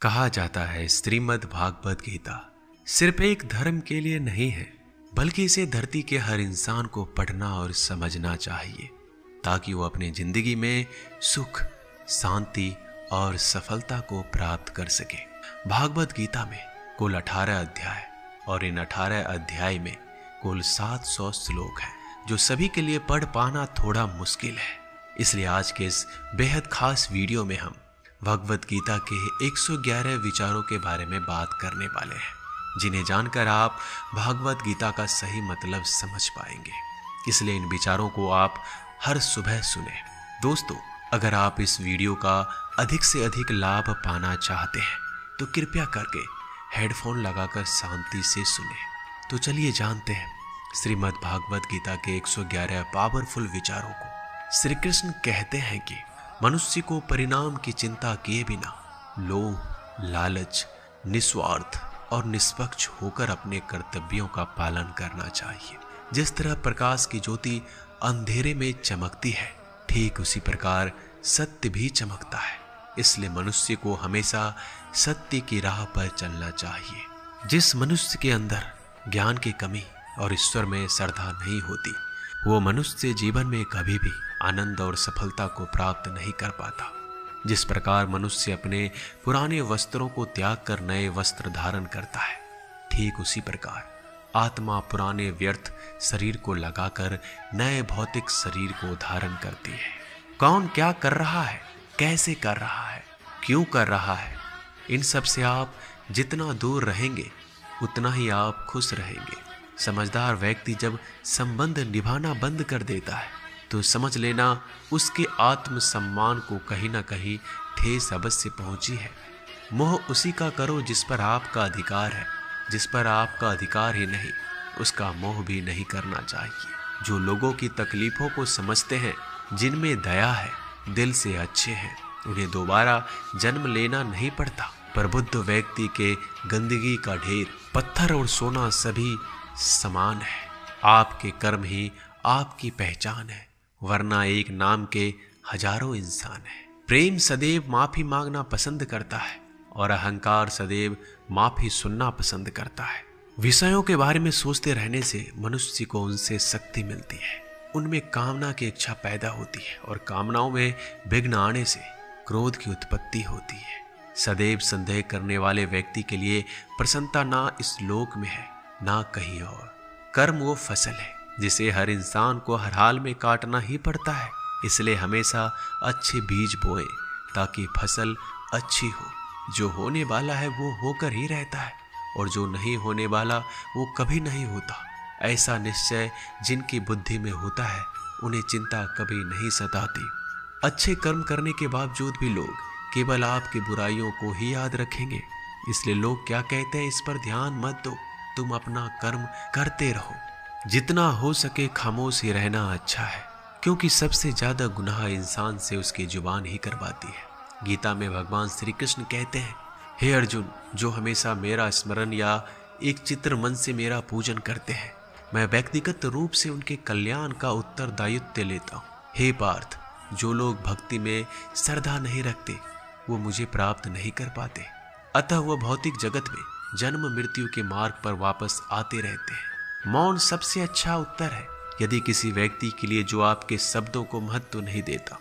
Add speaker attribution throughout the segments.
Speaker 1: कहा जाता है श्रीमद् भागवत गीता सिर्फ एक धर्म के लिए नहीं है, बल्कि इसे धरती के हर इंसान को पढ़ना और समझना चाहिए ताकि वो अपनी जिंदगी में सुख, शांति और सफलता को प्राप्त कर सके। भागवत गीता में कुल 18 अध्याय और इन 18 अध्याय में कुल 700 श्लोक हैं, जो सभी के लिए पढ़ पाना थोड़ा मुश्किल है। इसलिए आज के इस बेहद खास वीडियो में हम भगवत गीता के 111 विचारों के बारे में बात करने वाले हैं, जिन्हें जानकर आप भागवत गीता का सही मतलब समझ पाएंगे। इसलिए इन विचारों को आप हर सुबह सुने। दोस्तों, अगर आप इस वीडियो का अधिक से अधिक लाभ पाना चाहते हैं तो कृपया करके हेडफोन लगाकर शांति से सुने। तो चलिए जानते हैं श्रीमद् भागवत गीता के 111 पावरफुल विचारों को। श्री कृष्ण कहते हैं कि मनुष्य को परिणाम की चिंता किए बिना लोभ, लालच, निस्वार्थ और निष्पक्ष होकर अपने कर्तव्यों का पालन करना चाहिए। जिस तरह प्रकाश की ज्योति अंधेरे में चमकती है, ठीक उसी प्रकार सत्य भी चमकता है। इसलिए मनुष्य को हमेशा सत्य की राह पर चलना चाहिए। जिस मनुष्य के अंदर ज्ञान की कमी और ईश्वर में श्रद्धा नहीं होती, वो मनुष्य जीवन में कभी भी आनंद और सफलता को प्राप्त नहीं कर पाता। जिस प्रकार मनुष्य अपने पुराने वस्त्रों को त्याग कर नए वस्त्र धारण करता है, ठीक उसी प्रकार आत्मा पुराने व्यर्थ शरीर को लगाकर नए भौतिक शरीर को धारण करती है। कौन क्या कर रहा है, कैसे कर रहा है, क्यों कर रहा है, इन सब से आप जितना दूर रहेंगे उतना ही आप खुश रहेंगे। समझदार व्यक्ति जब संबंध निभाना बंद कर देता है तो समझ लेना उसके आत्मसम्मान को कहीं ना कहीं ठेस अवश्य पहुंची है। मोह उसी का करो जिस पर आपका अधिकार है। जिस पर आपका अधिकार ही नहीं, उसका मोह भी नहीं करना चाहिए। जो लोगों की तकलीफों को समझते हैं, जिनमें दया है, दिल से अच्छे हैं, उन्हें दोबारा जन्म लेना नहीं पड़ता। पर बुद्ध व्यक्ति के गंदगी का ढेर, पत्थर और सोना सभी समान है। आपके कर्म ही आपकी पहचान है, वरना एक नाम के हजारों इंसान है। प्रेम सदैव माफी मांगना पसंद करता है और अहंकार सदैव माफी सुनना पसंद करता है। विषयों के बारे में सोचते रहने से मनुष्य को उनसे शक्ति मिलती है, उनमें कामना की इच्छा पैदा होती है और कामनाओं में विघ्न आने से क्रोध की उत्पत्ति होती है। सदैव संदेह करने वाले व्यक्ति के लिए प्रसन्नता ना इस लोक में है, ना कहीं और। कर्म वो फसल है जिसे हर इंसान को हर हाल में काटना ही पड़ता है। इसलिए हमेशा अच्छे बीज बोएं ताकि फसल अच्छी हो। जो होने वाला है वो होकर ही रहता है और जो नहीं होने वाला वो कभी नहीं होता। ऐसा निश्चय जिनकी बुद्धि में होता है, उन्हें चिंता कभी नहीं सताती। अच्छे कर्म करने के बावजूद भी लोग केवल आपकी बुराइयों को ही याद रखेंगे। इसलिए लोग क्या कहते हैं, इस पर ध्यान मत दो, तुम अपना कर्म करते रहो। जितना हो सके खामोश ही रहना अच्छा है, क्योंकि सबसे ज्यादा गुनाह इंसान से उसकी जुबान ही करवाती है। गीता में भगवान श्री कृष्ण कहते हैं, हे अर्जुन, जो हमेशा मेरा स्मरण या एक चित्र मन से मेरा पूजन करते हैं, मैं व्यक्तिगत रूप से उनके कल्याण का उत्तरदायित्व लेता हूँ। हे पार्थ, जो लोग भक्ति में श्रद्धा नहीं रखते वो मुझे प्राप्त नहीं कर पाते। अतः वह भौतिक जगत में जन्म मृत्यु के मार्ग पर वापस आते रहते हैं। मौन सबसे अच्छा उत्तर है। यदि किसी व्यक्ति के लिए जो आपके शब्दों को महत्व नहीं देता,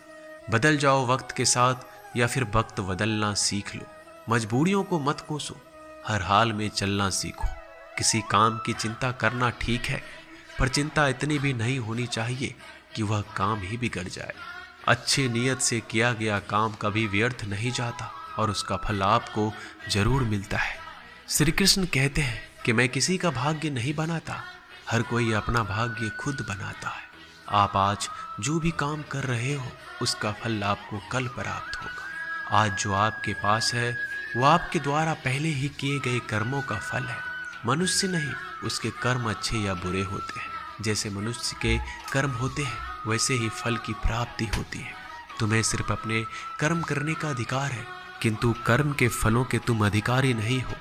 Speaker 1: बदल जाओ वक्त के साथ या फिर वक्त बदलना सीख लो। मजबूरियों को मत कोसो, हर हाल में चलना सीखो। किसी काम की चिंता करना ठीक है, पर चिंता इतनी भी नहीं होनी चाहिए कि वह काम ही बिगड़ जाए। अच्छी नीयत से किया गया काम कभी व्यर्थ नहीं जाता और उसका फल आपको जरूर मिलता है। श्री कृष्ण कहते हैं कि मैं किसी का भाग्य नहीं बनाता, हर कोई अपना भाग्य खुद बनाता है। आप आज जो भी काम कर रहे हो उसका फल आपको कल प्राप्त होगा। आज जो आपके पास है वो आपके द्वारा पहले ही किए गए कर्मों का फल है। मनुष्य नहीं, उसके कर्म अच्छे या बुरे होते हैं। जैसे मनुष्य के कर्म होते हैं वैसे ही फल की प्राप्ति होती है। तुम्हें सिर्फ अपने कर्म करने का अधिकार है, किंतु कर्म के फलों के तुम अधिकारी नहीं हो।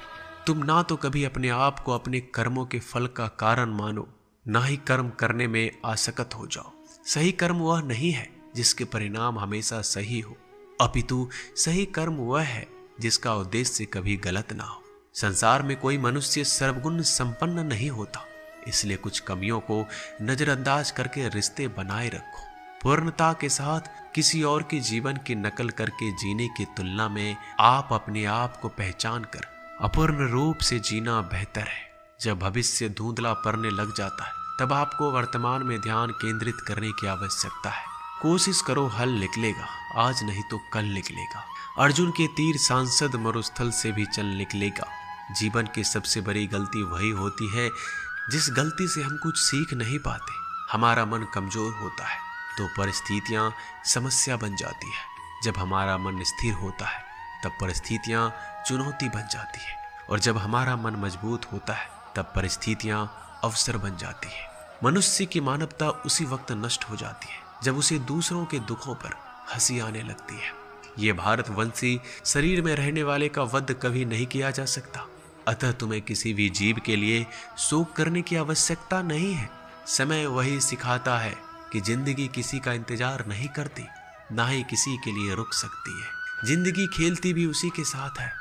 Speaker 1: तुम ना तो कभी अपने आप को अपने कर्मों के फल का कारण मानो, ना ही कर्म करने में आसक्त हो जाओ। सही कर्म वह नहीं है जिसके परिणाम हमेशा सही हो, अपितु सही कर्म वह है जिसका उद्देश्य कभी गलत ना हो। संसार में कोई मनुष्य सर्वगुण संपन्न नहीं होता, इसलिए कुछ कमियों को नजरअंदाज करके रिश्ते बनाए रखो। पूर्णता के साथ किसी और के जीवन की नकल करके जीने की तुलना में आप अपने आप को पहचान कर अपूर्ण रूप से जीना बेहतर है। जब भविष्य धुंधला पड़ने लग जाता है तब आपको वर्तमान में ध्यान केंद्रित करने की आवश्यकता है। कोशिश करो, हल निकलेगा, आज नहीं तो कल निकलेगा। अर्जुन के तीर सांसद मरुस्थल से भी चल निकलेगा। जीवन की सबसे बड़ी गलती वही होती है जिस गलती से हम कुछ सीख नहीं पाते। हमारा मन कमजोर होता है तो परिस्थितियां समस्या बन जाती है। जब हमारा मन स्थिर होता है तब परिस्थितियां चुनौती बन जाती है, और जब हमारा मन मजबूत होता है तब परिस्थितियां अवसर बन जाती है। मनुष्य की मानवता उसी वक्त नष्ट हो जाती है जब उसे दूसरों के दुखों पर हंसी आने लगती है। ये भारतवंशी शरीर में रहने वाले का वध कभी नहीं किया जा सकता, अतः तुम्हें किसी भी जीव के लिए शोक करने की आवश्यकता नहीं है। समय वही सिखाता है कि जिंदगी किसी का इंतजार नहीं करती, ना ही किसी के लिए रुक सकती है। जिंदगी खेलती भी उसी के साथ है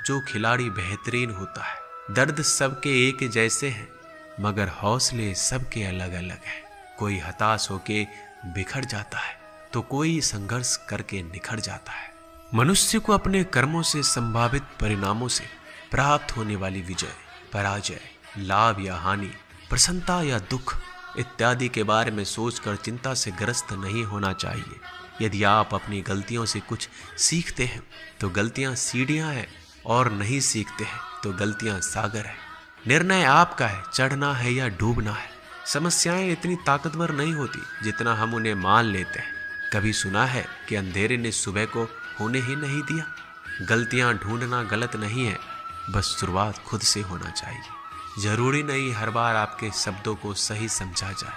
Speaker 1: जो खिलाड़ी बेहतरीन होता है। दर्द सबके एक जैसे हैं मगर हौसले सबके अलग अलग हैं। कोई हताश होके बिखर जाता है तो कोई संघर्ष करके निखर जाता है। मनुष्य को अपने कर्मों से संभावित परिणामों से प्राप्त होने वाली विजय, पराजय, लाभ या हानि, प्रसन्नता या दुख इत्यादि के बारे में सोचकर चिंता से ग्रस्त नहीं होना चाहिए। यदि आप अपनी गलतियों से कुछ सीखते हैं तो गलतियां सीढ़ियां हैं, और नहीं सीखते हैं तो गलतियां सागर है। निर्णय आपका है, चढ़ना है या डूबना है। समस्याएं इतनी ताकतवर नहीं होती जितना हम उन्हें मान लेते हैं। कभी सुना है कि अंधेरे ने सुबह को होने ही नहीं दिया। गलतियां ढूंढना गलत नहीं है, बस शुरुआत खुद से होना चाहिए। जरूरी नहीं हर बार आपके शब्दों को सही समझा जाए,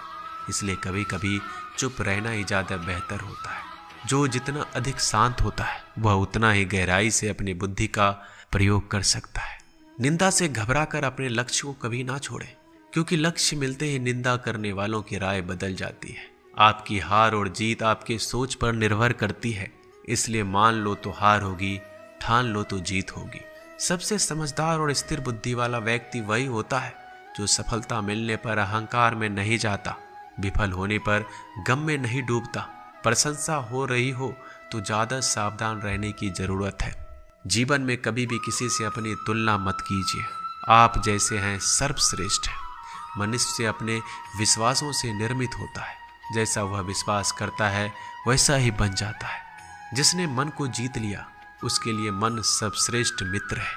Speaker 1: इसलिए कभी कभी चुप रहना ही ज़्यादा बेहतर होता है। जो जितना अधिक शांत होता है वह उतना ही गहराई से अपनी बुद्धि का प्रयोग कर सकता है। निंदा से घबराकर अपने लक्ष्य को कभी ना छोड़ें, क्योंकि लक्ष्य मिलते ही निंदा करने वालों की राय बदल जाती है। आपकी हार और जीत आपके सोच पर निर्भर करती है, इसलिए मान लो तो हार होगी, ठान लो तो जीत होगी। सबसे समझदार और स्थिर बुद्धि वाला व्यक्ति वही होता है जो सफलता मिलने पर अहंकार में नहीं जाता, विफल होने पर गम में नहीं डूबता। प्रशंसा हो रही हो तो ज़्यादा सावधान रहने की ज़रूरत है। जीवन में कभी भी किसी से अपनी तुलना मत कीजिए। आप जैसे हैं सर्वश्रेष्ठ हैं। मनुष्य अपने विश्वासों से निर्मित होता है। जैसा वह विश्वास करता है वैसा ही बन जाता है। जिसने मन को जीत लिया उसके लिए मन सर्वश्रेष्ठ मित्र है,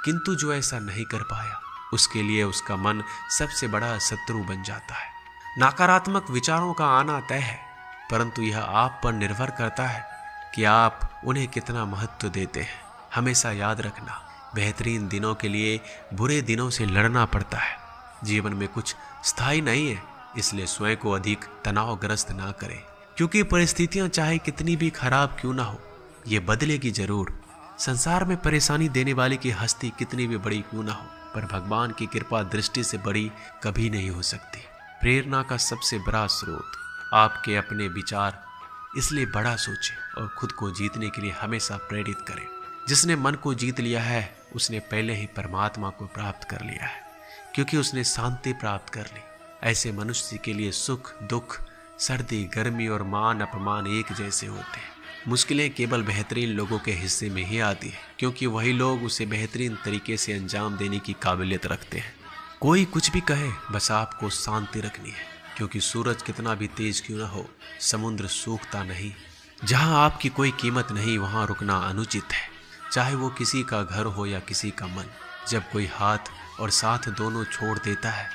Speaker 1: किंतु जो ऐसा नहीं कर पाया उसके लिए उसका मन सबसे बड़ा शत्रु बन जाता है। नकारात्मक विचारों का आना तय है, परंतु यह आप पर निर्भर करता है कि आप उन्हें कितना महत्व देते हैं। हमेशा याद रखना, बेहतरीन दिनों के लिए बुरे दिनों से लड़ना पड़ता है। जीवन में कुछ स्थायी नहीं है, इसलिए स्वयं को अधिक तनावग्रस्त ना करें, क्योंकि परिस्थितियां चाहे कितनी भी खराब क्यों ना हो, ये बदलेगी जरूर। संसार में परेशानी देने वाले की हस्ती कितनी भी बड़ी क्यों ना हो, पर भगवान की कृपा दृष्टि से बड़ी कभी नहीं हो सकती। प्रेरणा का सबसे बड़ा स्रोत आपके अपने विचार, इसलिए बड़ा सोचें और खुद को जीतने के लिए हमेशा प्रेरित करें। जिसने मन को जीत लिया है उसने पहले ही परमात्मा को प्राप्त कर लिया है, क्योंकि उसने शांति प्राप्त कर ली। ऐसे मनुष्य के लिए सुख दुख, सर्दी गर्मी और मान अपमान एक जैसे होते हैं। मुश्किलें केवल बेहतरीन लोगों के हिस्से में ही आती है, क्योंकि वही लोग उसे बेहतरीन तरीके से अंजाम देने की काबिलियत रखते हैं। कोई कुछ भी कहे, बस आपको शांति रखनी है, क्योंकि सूरज कितना भी तेज क्यों ना हो, समुद्र सूखता नहीं। जहां आपकी कोई कीमत नहीं वहां रुकना अनुचित है, चाहे वो किसी का घर हो या किसी का मन। जब कोई हाथ और साथ दोनों छोड़ देता है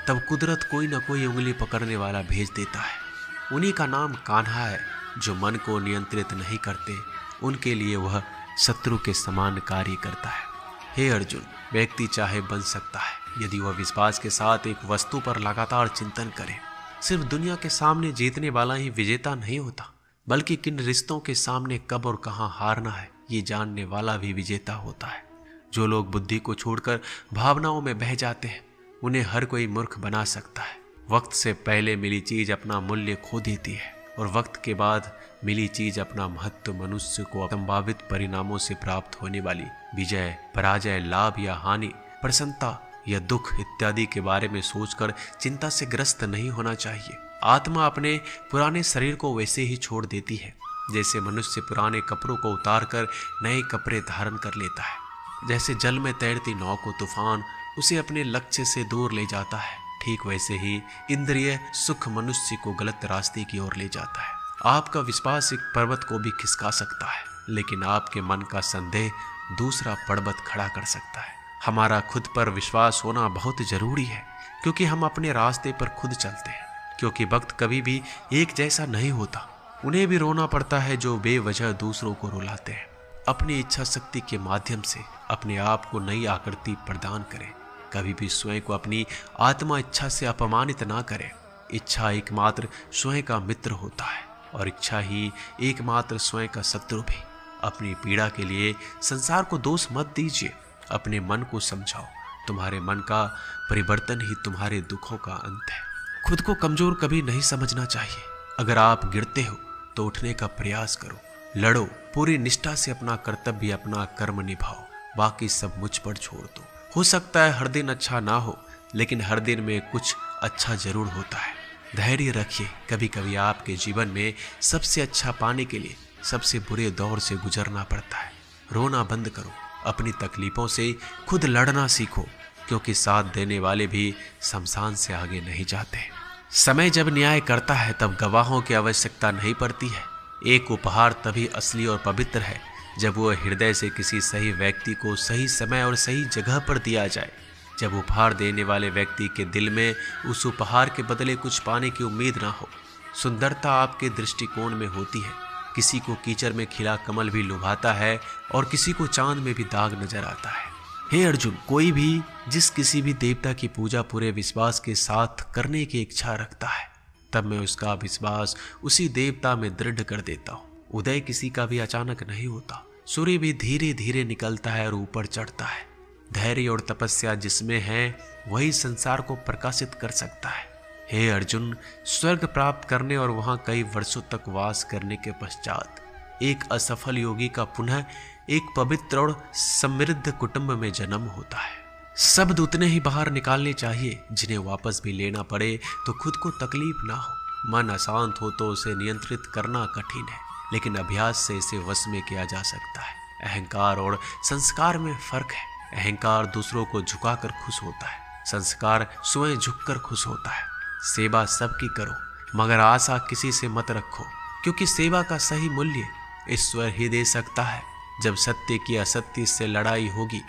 Speaker 1: तब कुदरत कोई ना कोई उंगली पकड़ने वाला भेज देता है। उन्हीं का नाम कान्हा है। जो मन को नियंत्रित नहीं करते उनके लिए वह शत्रु के समान कार्य करता है। हे अर्जुन, व्यक्ति चाहे बन सकता है यदि वह विश्वास के साथ एक वस्तु पर लगातार चिंतन करे। सिर्फ दुनिया के सामने जीतने वाला ही विजेता नहीं होता, बल्कि किन रिश्तों के सामने कब और कहां हारना है ये जानने वाला भी विजेता होता है। जो लोग बुद्धि को छोड़कर भावनाओं में बह जाते हैं उन्हें हर कोई मूर्ख बना सकता है। वक्त से पहले मिली चीज अपना मूल्य खो देती है और वक्त के बाद मिली चीज अपना महत्व मनुष्य को संभावित परिणामों से प्राप्त होने वाली विजय, पराजय, लाभ या हानि, प्रसन्नता या दुख इत्यादि के बारे में सोचकर चिंता से ग्रस्त नहीं होना चाहिए। आत्मा अपने पुराने शरीर को वैसे ही छोड़ देती है जैसे मनुष्य पुराने कपड़ों को उतारकर नए कपड़े धारण कर लेता है। जैसे जल में तैरती नाव को तूफान उसे अपने लक्ष्य से दूर ले जाता है, ठीक वैसे ही इंद्रिय सुख मनुष्य को गलत रास्ते की ओर ले जाता है। आपका विश्वास एक पर्वत को भी खिसका सकता है, लेकिन आपके मन का संदेह दूसरा पर्वत खड़ा कर सकता है। हमारा खुद पर विश्वास होना बहुत जरूरी है, क्योंकि हम अपने रास्ते पर खुद चलते हैं। क्योंकि वक्त कभी भी एक जैसा नहीं होता, उन्हें भी रोना पड़ता है जो बेवजह दूसरों को रुलाते हैं। अपनी इच्छा शक्ति के माध्यम से अपने आप को नई आकृति प्रदान करें। कभी भी स्वयं को अपनी आत्मा इच्छा से अपमानित ना करें। इच्छा एकमात्र स्वयं का मित्र होता है और इच्छा ही एकमात्र स्वयं का शत्रु भी। अपनी पीड़ा के लिए संसार को दोष मत दीजिए, अपने मन को समझाओ। तुम्हारे मन का परिवर्तन ही तुम्हारे दुखों का अंत है। खुद को कमजोर कभी नहीं समझना चाहिए। अगर आप गिरते हो तो उठने का प्रयास करो, लड़ो, पूरी निष्ठा से अपना कर्तव्य, अपना कर्म निभाओ, बाकी सब मुझ पर छोड़ दो। हो सकता है हर दिन अच्छा ना हो, लेकिन हर दिन में कुछ अच्छा जरूर होता है। धैर्य रखिए। कभी कभी आपके जीवन में सबसे अच्छा पाने के लिए सबसे बुरे दौर से गुजरना पड़ता है। रोना बंद करो, अपनी तकलीफों से खुद लड़ना सीखो, क्योंकि साथ देने वाले भी शमशान से आगे नहीं जाते। समय जब न्याय करता है तब गवाहों की आवश्यकता नहीं पड़ती है। एक उपहार तभी असली और पवित्र है जब वह हृदय से किसी सही व्यक्ति को सही समय और सही जगह पर दिया जाए। जब उपहार देने वाले व्यक्ति के दिल में उस उपहार के बदले कुछ पाने की उम्मीद ना हो। सुंदरता आपके दृष्टिकोण में होती है। किसी को कीचड़ में खिला कमल भी लुभाता है और किसी को चांद में भी दाग नजर आता है। हे अर्जुन, कोई भी जिस किसी भी देवता की पूजा पूरे विश्वास के साथ करने की इच्छा रखता है, तब मैं उसका विश्वास उसी देवता में दृढ़ कर देता हूँ। उदय किसी का भी अचानक नहीं होता। सूर्य भी धीरे धीरे निकलता है और ऊपर चढ़ता है। धैर्य और तपस्या जिसमें है वही संसार को प्रकाशित कर सकता है। हे अर्जुन, स्वर्ग प्राप्त करने और वहां कई वर्षों तक वास करने के पश्चात एक असफल योगी का पुनः एक पवित्र और समृद्ध कुटुंब में जन्म होता है। शब्द उतने ही बाहर निकालने चाहिए जिन्हें वापस भी लेना पड़े तो खुद को तकलीफ ना हो। मन अशांत हो तो उसे नियंत्रित करना कठिन है, लेकिन अभ्यास से इसे वश में किया जा सकता है। अहंकार और संस्कार में फर्क है। अहंकार दूसरों को झुकाकर खुश होता है, संस्कार स्वयं झुककर खुश होता है। सेवा सबकी करो, मगर आशा किसी से मत रखो, क्योंकि सेवा का सही मूल्य ईश्वर ही दे सकता है। जब सत्य की असत्य से लड़ाई होगी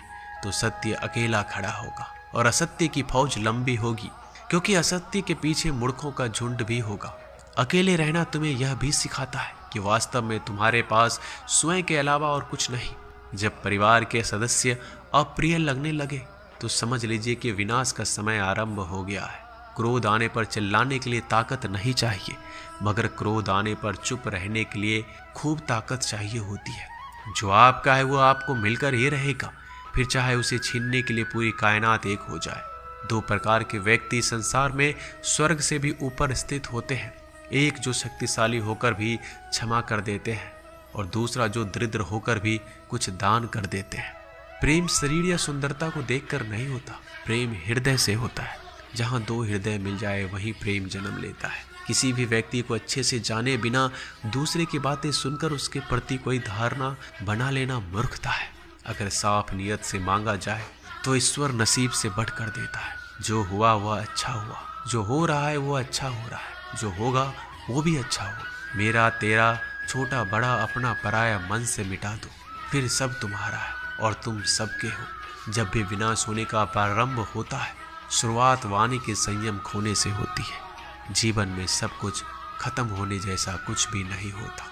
Speaker 1: तो सत्य अकेला खड़ा होगा और असत्य की फौज लंबी होगी, क्योंकि असत्य के पीछे मूर्खों का झुंड भी होगा। अकेले रहना तुम्हें यह भी सिखाता है कि वास्तव में तुम्हारे पास स्वयं के अलावा और कुछ नहीं। जब परिवार के सदस्य अप्रिय लगने लगे तो समझ लीजिए कि विनाश का समय आरंभ हो गया है। क्रोध आने पर चिल्लाने के लिए ताकत नहीं चाहिए, मगर क्रोध आने पर चुप रहने के लिए खूब ताकत चाहिए होती है। जो आपका है वो आपको मिलकर ही रहेगा, फिर चाहे उसे छीनने के लिए पूरी कायनात एक हो जाए। दो प्रकार के व्यक्ति संसार में स्वर्ग से भी ऊपर स्थित होते हैं। एक जो शक्तिशाली होकर भी क्षमा कर देते हैं और दूसरा जो दरिद्र होकर भी कुछ दान कर देते हैं। प्रेम शरीर या सुंदरता को देखकर नहीं होता, प्रेम हृदय से होता है। जहाँ दो हृदय मिल जाए वहीं प्रेम जन्म लेता है। किसी भी व्यक्ति को अच्छे से जाने बिना दूसरे की बातें सुनकर उसके प्रति कोई धारणा बना लेना मूर्खता है। अगर साफ नियत से मांगा जाए तो ईश्वर नसीब से बढ़कर देता है। जो हुआ वह अच्छा हुआ, जो हो रहा है वो अच्छा हो रहा है, जो होगा वो भी अच्छा हो। मेरा तेरा छोटा बड़ा अपना पराया मन से मिटा दो, फिर सब तुम्हारा है और तुम सबके हो। जब भी विनाश होने का प्रारंभ होता है, शुरुआत वाणी के संयम खोने से होती है। जीवन में सब कुछ खत्म होने जैसा कुछ भी नहीं होता।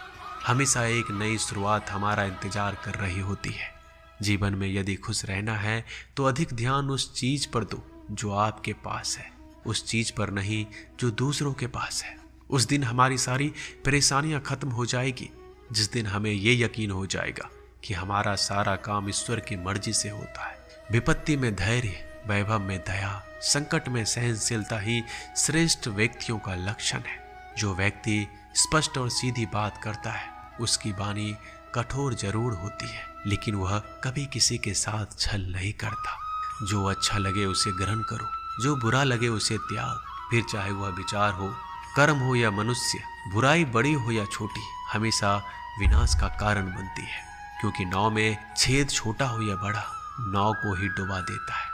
Speaker 1: हमेशा एक नई शुरुआत हमारा इंतजार कर रही होती है। जीवन में यदि खुश रहना है तो अधिक ध्यान उस चीज पर दो जो आपके पास है, उस चीज पर नहीं जो दूसरों के पास है। उस दिन हमारी सारी परेशानियां खत्म हो जाएगी, जिस दिन हमें ये यकीन हो जाएगा कि हमारा सारा काम ईश्वर की मर्जी से होता है। विपत्ति में धैर्य, वैभव में दया, संकट में सहनशीलता ही श्रेष्ठ व्यक्तियों का लक्षण है। जो व्यक्ति स्पष्ट और सीधी बात करता है। उसकी वाणी कठोर जरूर होती है, लेकिन वह कभी किसी के साथ छल नहीं करता। जो अच्छा लगे उसे ग्रहण करो, जो बुरा लगे उसे त्याग। फिर चाहे वह विचार हो, कर्म हो या मनुष्य, बुराई बड़ी हो या छोटी, हमेशा विनाश का कारण बनती है। क्योंकि नाव में छेद छोटा हो या बड़ा, नाव को ही डुबा देता है।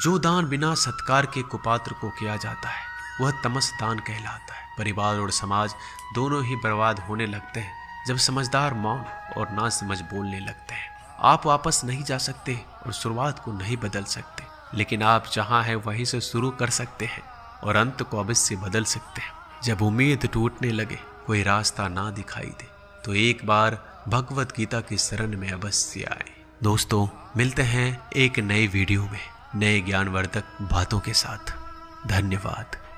Speaker 1: जो दान बिना सत्कार के कुपात्र को किया जाता है, वह तमस दान कहलाता है। परिवार और समाज दोनों ही बर्बाद होने लगते हैं जब समझदार मौन और ना समझ बोलने लगते हैं। आप वापस नहीं जा सकते और शुरुआत को नहीं बदल सकते, लेकिन आप जहां हैं वहीं से शुरू कर सकते हैं और अंत को अवश्य बदल सकते हैं। जब उम्मीद टूटने लगे, कोई रास्ता ना दिखाई दे, तो एक बार भगवत गीता की शरण में अवश्य आए। दोस्तों, मिलते हैं एक नए वीडियो में नए ज्ञानवर्धक बातों के साथ। धन्यवाद।